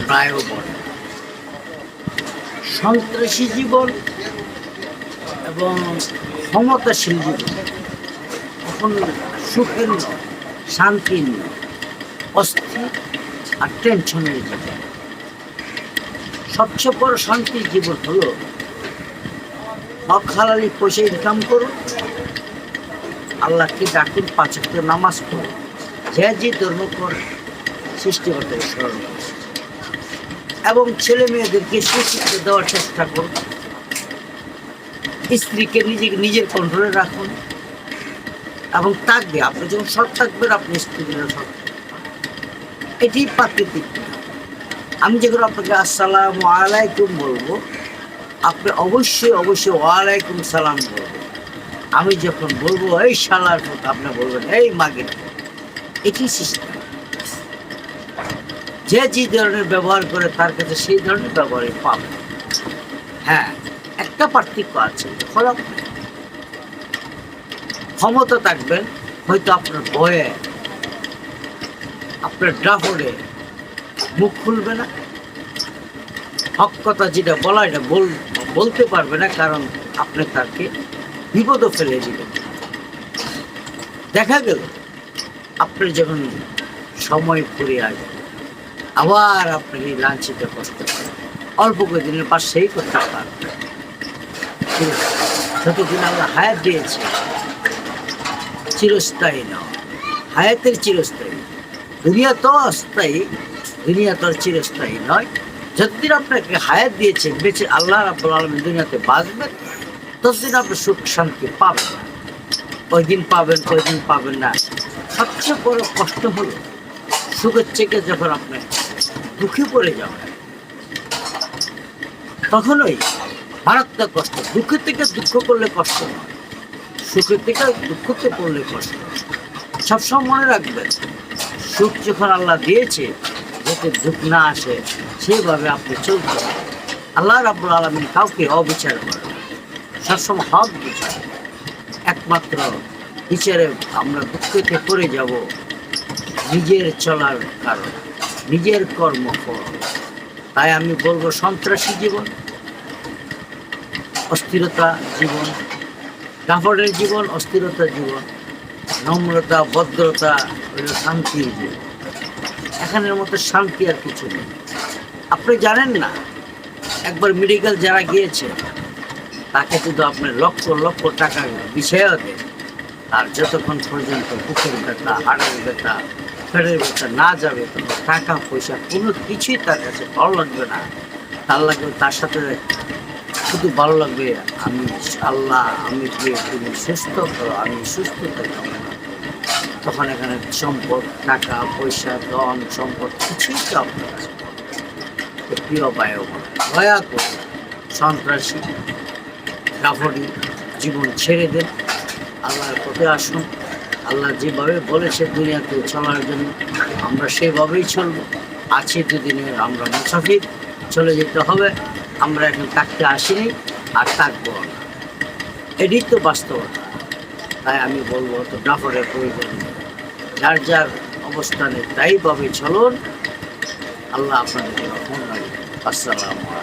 প্রায়ও বলে সন্ত্রাসী জীবন এবং ক্ষমতাশীল জীবন এখন সুখের নয়, শান্তির নয়, অস্থির আর টেনশনের জীবন। সবচেয়ে বড় শান্তির জীবন হলো হক হালালি পয়সা ইনকাম করুন, আল্লাহকে ডাকুন, 5 ওয়াক্ত নামাজ পড়ুন, যে ধর্ম করে সৃষ্টিকর্তাকে স্মরণ করুন এবং ছেলে মেয়েদেরকে সুশিক্ষা দেওয়ার চেষ্টা করুন। স্ত্রীকে নিজের কন্ট্রোলে রাখুন এবং থাকবে আপনি যখন সৎ থাকবেন আপনি স্ত্রীরা সৎ থাকবেন। এটি প্রাকৃতিক। আমি যখন আপনাকে আসসালামু আলাইকুম বলবো আপনি অবশ্যই ওয়ালাইকুম সালাম বলবেন। আমি যখন বলবো এই শালার মতো আপনি বলবেন এই মাগের। এটি সিস্টেম। যে ধরনের ব্যবহার করে তার কাছে সেই ধরনের ব্যবহারই পাবে। হ্যাঁ, একটা পার্থক্য আছে, ফরক নেই। ক্ষমতা থাকবেন হয়তো আপনার ভয়ে আপনার ড্রাফটে মুখ খুলবে না, হক কথা যেটা বলা এটা বলতে পারবে না, কারণ আপনি তাকে বিপদও ফেলে দিবেন। দেখা গেল আপনি যখন সময় ফুরিয়ে আসবে আবার আপনাকে লাঞ্ছিত করতে পারেন, অল্প কয়েকদিনের পর সেই করতে পারবেন। যতদিন আল্লাহ হায়াত দিয়েছে চিরস্থায়ী নয়, হায়াতের চিরস্থায়ী। দুনিয়া তো অস্থায়ী, দুনিয়া তো চিরস্থায়ী নয়। যতদিন আপনাকে হায়াত দিয়েছে বেঁচে আল্লাহ রাব্বুল আলামিন দুনিয়াতে বাঁচবেন ততদিন আপনি সুখ শান্তি পাবেন। কয়দিন পাবেন না। সবচেয়ে বড় কষ্ট হলো সুখের থেকে যখন আপনি দুঃখে পড়ে যাবেন তখনই মারাত্মক কষ্ট। দুঃখের থেকে দুঃখ করলে কষ্ট নয়, সুখের থেকে দুঃখতে পড়লে কষ্ট। সবসময় মনে রাখবেন সুখ যখন আল্লাহ দিয়েছে যাতে দুঃখ না আসে সেভাবে আপনি চলতে হবে। আল্লাহ রাব্বুল আলামিন কাউকে অবিচার করেন, সবসময় হক বিচার। একমাত্র বিচারে আমরা দুঃখতে পড়ে যাব নিজের চলার কারণ, নিজের কর্মফল। তাই আমি বলবো সন্ত্রাসী জীবন, অস্থিরতা জীবন, কাপড়ের জীবন, অস্থিরতা জীবন, নম্রতা ভদ্রতা হইল শান্তির জীবন। এখানের মতো শান্তি আর কিছু নেই। আপনি জানেন না, একবার মেডিকেল যারা গিয়েছে তাকে শুধু আপনার লক্ষ লক্ষ টাকা বিষয়ও দেয়, আর যতক্ষণ পর্যন্ত বুকের ব্যথা, হাড়ের ব্যথা, পেটের ব্যথা না যাবে কোনো টাকা পয়সা কোনো কিছুই তার কাছে ভালো লাগবে না। তার লাগবে তার সাথে শুধু ভালো লাগবে আমি আল্লাহ আমি তুমি সুস্থ করো, আমি সুস্থ থাকবো। তখন এখানে সম্পদ, টাকা পয়সা, ধন সম্পদ কিছুই তো আপনার কাছে। প্রিয় বায়ু দয়া করে সন্ত্রাসী কাফড়ি জীবন ছেড়ে দেন, আল্লাহর পথে আসুন। আল্লাহ যেভাবে বলেছে দুনিয়াতে চলার জন্য আমরা সেভাবেই চলবো। আছি দুদিনের আমরা মুসাফির, চলে যেতে হবে। আমরা এখন থাকতে আসিনি আর থাকবো না, এটাই তো বাস্তবতা। তাই আমি বলবো তো ডাফরের প্রয়োজন নেই, যার যার অবস্থানে তাইভাবে চলুন। আল্লাহ আপনাদের রহমান রাখুন। আসসালামু আলাইকুম।